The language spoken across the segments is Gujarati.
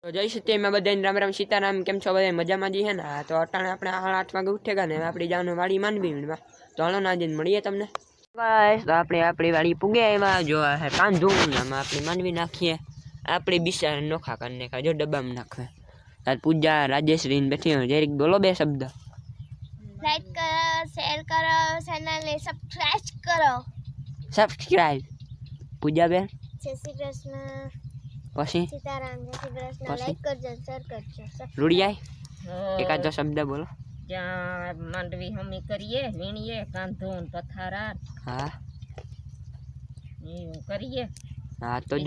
तो जय श्री में बधाई राम राम सीताराम केम छो बधाई मजा में जी है ना। तो अटाणे अपने 8 वागे उठेगा ने अपनी जान वाड़ी मानवी में तो हलो ना दिन मळीए तमने बस। तो अपनी अपनी वाड़ी पुगे एवा जो है कांधू में अपनी मानवी नाखीए अपनी बिसार नोखा करने का जो डब्बा में नाखे। आज पूजा राजेश्री बैठी हो जरीक बोलो बे शब्द। लाइक करो, शेयर करो, चैनल ने सब्सक्राइब करो। सब्सक्राइब पूजा बेन जय श्री कृष्ण पछी सीताराम जय श्री कृष्ण लाइक करजो शेयर करजो रुड़िया एकाद तो शब्द बोलो। क्या मांडवी हम करिए वीणिए कांधून पथारा हाँ करिए। हाँ तो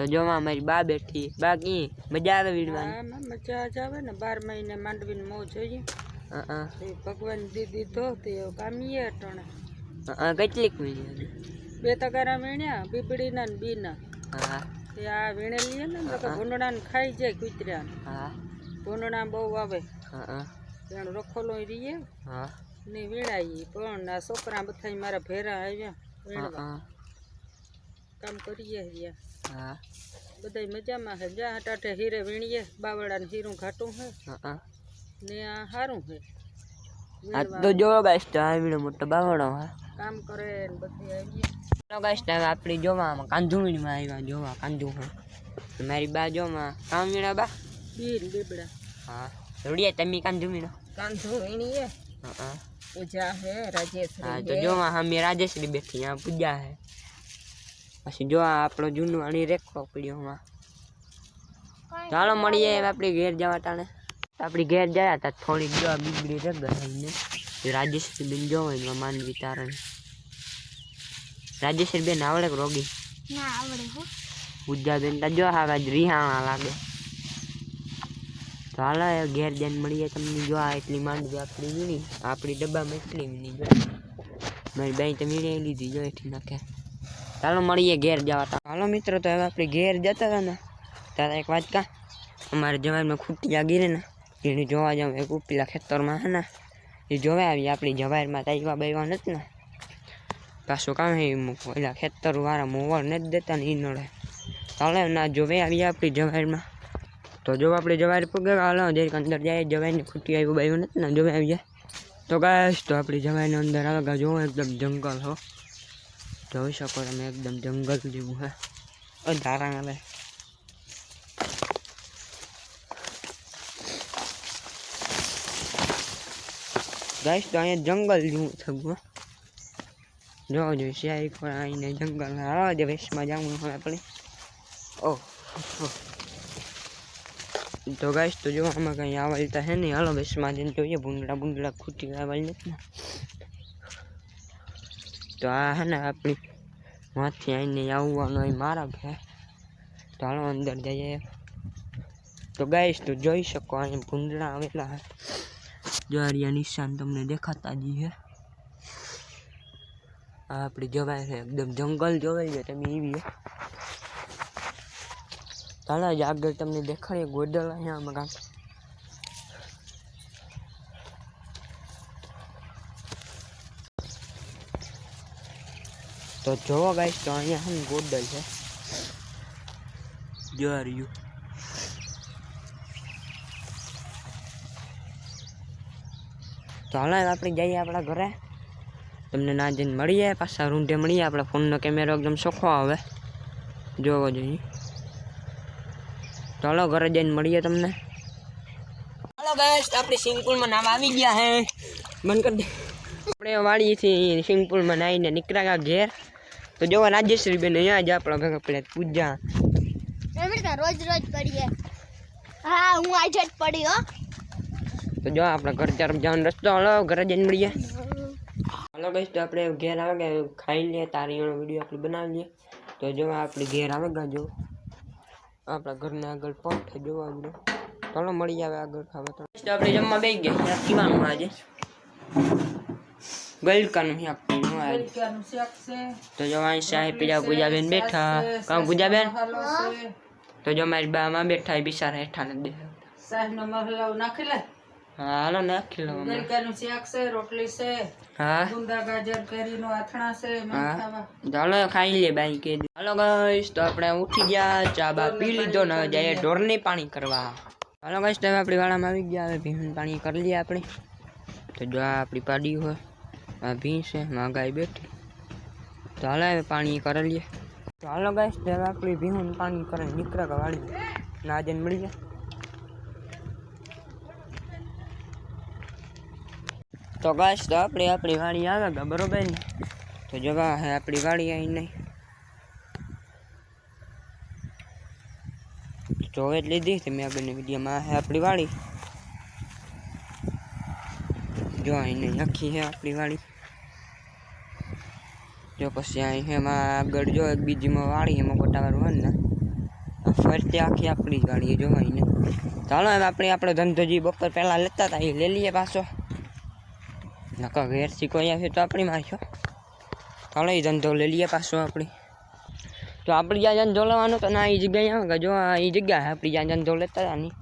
जो हमारी बा बैठी बाकी मजा आवे वीडवानी। हाँ मजा जावे ने 12 महीने मांडवी ने मोज होई। भगवान दीदी तो ते कामी है टोणे કેટલીક વીણી બે તગારા વીણ્યા બીબડી ના ને બીના। હા તે આ વીણેલી ને તો ભૂંડણા ને ખાઈ જાય કુતરા। હા ભૂંડણા બહુ આવે હા તેણ રખોલો રહીએ હા ને વીણાઈ પણ આ છોકરા બધાય મારા ભેરા આવ્યા વીણવા કામ કરીએ રહ્યા। હા બધાય મજામાં હે જા હટાઠે હીરે વીણીએ બાવળા ને હીરું ઘાટું હે ને આ હારું હે આ તો જો ગાઈસ તો આ વીણો મોટો બાવળો હે કામ કરે ને બધી આવીએ। તો ગાઈસ તો આપણી જોવા કાંધુણીમાં આવ્યા જોવા કાંધુ હે મારી બા જોમાં કામ વીણા બા બીન બીબડા। હા રૂડિયા તમે કાંધુ વીણો कांधू वीणिए હા पूजा है राजेश्री हाँ तो जो हमें राजेश्री बैठी यहाँ पूजा है પછી જો આપણો જૂનું અણી રેખો પડ્યો માં। ચાલો મળીએ આપણી ઘેર જવા ટાણે આપણી ઘેર ગયા તા થોડી જો બીબડી રગ ગઈ રાજેશ્રી બેન જો એમાં માનવી તારણ રાજેશ્રી બેન આવડે રોગી ના આવડે હો પૂજા બેન તા જો હા રીહાણા લાગે। તો હાલો ઘેર જઈને મળીએ તમને। જો આ એટલી માંડવી આપણી વીણી આપણી ડબ્બામાં એટલી વીણી જો મારી બાઈ તો વીણી લીધી જો એથી નાખે। ચાલો મળીએ ઘેર જવા। હાલો મિત્રો તો હવે આપણે ઘેર જતા હતા ને ત્યારે એક વાત કા અમારે જવાઈમાં ખૂટિયા ગીરે ને એને જોવા જાઉં એક ઉપીલા ખેતરમાં હે ને એ જોવા આવી આપણી જવાઈમાં તાઈવા બાઈવા નથી ને પાછું કામ હે ઓલા ખેતર વાળા મોવર નથી દેતા ને એ નડે। ચાલો ના જોવે આવીએ આપણી જવાઈમાં તો જો આપણે જવાઈ પૂગે હાલો જરીક અંદર જાય જવાઈની ખૂટી આવ્યું બાઈવું નથી ને જોવે આવીએ। તો ગાઈસ તો આપણી જવાઈને અંદર આવે જો એકદમ જંગલ હો જોઈ શકો તમે एकदम जंगल जेवू है अंधारा में। गाइस तो अँ जंगल जेवू थगू जो जो सियाई पर आईने जंगल हाँ जो वेश में जाऊँ अपने ओह तो गाइस तो जो हमें कहीं आवलता है नहीं हालो वेश में जन जो ये बूंदड़ा बूंदड़ा खूटी आवल नहीं तो आ है ना अपनी वहाँ आईने आवવાનો मार्ग है। तो हालो अंदर जाइए। तो गाइस तो જોઈ શકો અહીં ભૂંડડા આવેલા है जो आ निशान તમને દેખાતા जी है। આપણી જવાય है एकदम जंगल જોવાય છે તમે એવી है। હાલો જ આગળ તમને દેખાય ગોડલ અહીંયા મગા तो जो गाइस तो अँ हम गोडल है जो रही तो हाल आप जाइए अपना घरे तमने ना जन मळीए पाछा रूंढे मळीए। अपना फोन नो कैमरो एकदम सोखो आवे जोवो जोईए। तो हालो घरे जईने मळीए तमने। हेलो गाइस अपनी स्विमिंग पूल में नाम आवी गया है बंद कर दे। अपने वाड़ी थी स्विमिंग पूल में नाईने निकळ्या घेर तो जो राजेश्री बेन अँ ज आप भेगा पड़े पूजा रोज रोज पढ़िए। हाँ हूँ आज ज पढ़ी हो। तो जो अपना घर तरफ जान रस्तो हलो घर जन मळीए। हेलो गाइस तो अपने घेर आ गए खाई लिए तारी वीडियो अपनी बना लिए। तो जो अपने घेर आवेगा जो अपना घर ने आगे पॉट है जो आगे चलो मळी जावे आगे खावे तो अपने जमवा बेही गया पीवानुं आज गलकानुं शाक पीवानुं आज। ગલકાનું શાક છે तो जो वहीं चाय पीजा पूजा बेन बैठा कहूँ पूजा बेन મસાલો છે तो जो हमारी बा में बैठा है बिचारा हेठा ने दे શાહનો મસાલો નાખી લે હા હાલો નાખી લો ગલકાનું શાક છે, રોટલી છે, હા ગુંદા ગાજર કેરીનો આથણા છે, મને ખાવા. ચાલો ખાઈ લે બાઈ કે હાલો ગાઈસ તો આપણે ઉઠી ગયા ચા બા પી લીધો ને હવે જઈએ ઢોરને પાણી કરવા. હાલો ગાઈસ તો હવે આપણી વાળામાં આવી ગયા હવે ભીણ પાણી કરી લઈએ આપણે. તો જો આ આપણી પાડી હોય આ ભીણ છે માં ગાય બેઠી. તો હાલો હવે પાણી કરી લઈએ. તો હાલો ગાઈસ તો હવે આપણી ભીણ પાણી કરે નીકળે કે વાળી ના જઈને મળી ગયા. તો ગાઈસ તો આપણી વાડી આવે કે બરોબર ને તો જવા હે આપણી વાડી આવી નહીં જોવે જ લીધી છે મેં આગળની વિડીયોમાં હે આપણી વાડી જો અહીં નહીં આખી હે આપણી વાડી જો પછી અહીં એમાં આગળ જો એક બીજીમાં વાડી એમાં ગોટાવાળું હોય ને ફરતી આખી આપણી જ વાડી જો અહીં ચાલો હવે આપણો ધંધો જે બપોર પહેલાં લેતા હતા એ લઈ લઈએ પાછો નકા ઘેરથી કોઈ આવે તો આપણી મારશો ચાલો એ ધંધો લઈ લઈએ પાછો આપણી તો આપણે જ્યાં ધંધો લેવાનો તો ના એ જગ્યાએ આવે કે જો એ જગ્યા આપણી જ્યાં ધંધો લેતા હતા નહીં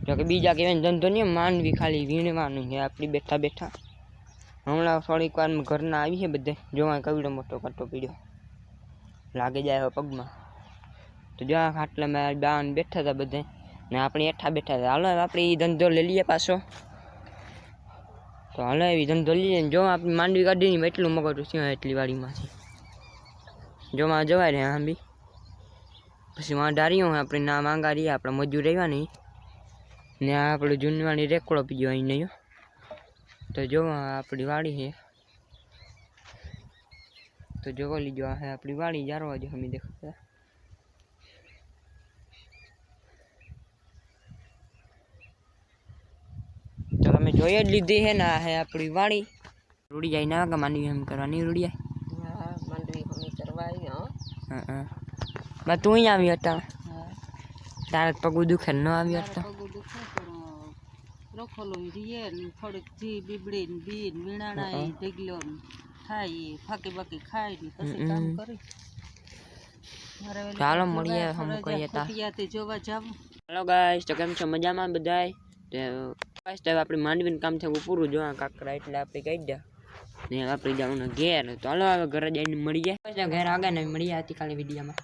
જો કે બીજા કહેવાય ધંધો નહીં માનવી ખાલી વીણવાનું છે આપણી બેઠા બેઠા હમણાં થોડીક વારમાં ઘરના આવી છે બધે જોવા કવડો મોટો કાંટો પીડ્યો લાગે જાય હવે પગમાં તો જો આ ખાટલામાં બાન બેઠા હતા બધે ને આપણે હેઠા બેઠા હતા હાલો આપણે એ ધંધો લઈ લઈએ પાછો તો હાલો એવી ધંધો લઈએ ને જો આપણી માંડવી કાઢીને એટલું મગજ છે એટલી વાડીમાંથી જો માં જવાય રહે આમ બી પછી માં ડારીઓ આપણે ના માંગા રહીએ આપણે મજૂર રહેવા નહીં ને આ આપણે જૂનવાણી રેકોડો પીજો અહીં નહીં તો જો આપણી વાડી છે તો જોવો લીજો આ આપણી વાડી જારવા જો અમે દેખાતા તો તમે જોઈ જ લીધી છે ને આ હે આપણી વાડી રૂડી જાય ના કે માંડવી એમ કરવાની રૂડી જાય હા માંડવી હમી કરવા આવી હો. હા બા તું અહીં આવી હતા તારે પગું દુખે ન આવી હતા પગું દુખે પણ રખોલું રીએ ને થોડીક જી બીબડી ને બી ને વીણાણા ઢગલો થાય ફાકી બાકી ખાય ને પછી કામ કરી ચાલો મળીએ હમ કહીએ તા જોવા જાવું. હેલો ગાઈસ તો કેમ છો મજામાં બધાય તો ગાઈસ તો આપણી માંડવીનું કામ થયું પૂરું જો કાકરા એટલે આપણે કહી દે ને આપણે જવાનું ઘેર તો હાલો હવે ઘરે જઈને મળીએ ઘેર આગળ ને મળીએ આવતીકાલે વિડીયોમાં.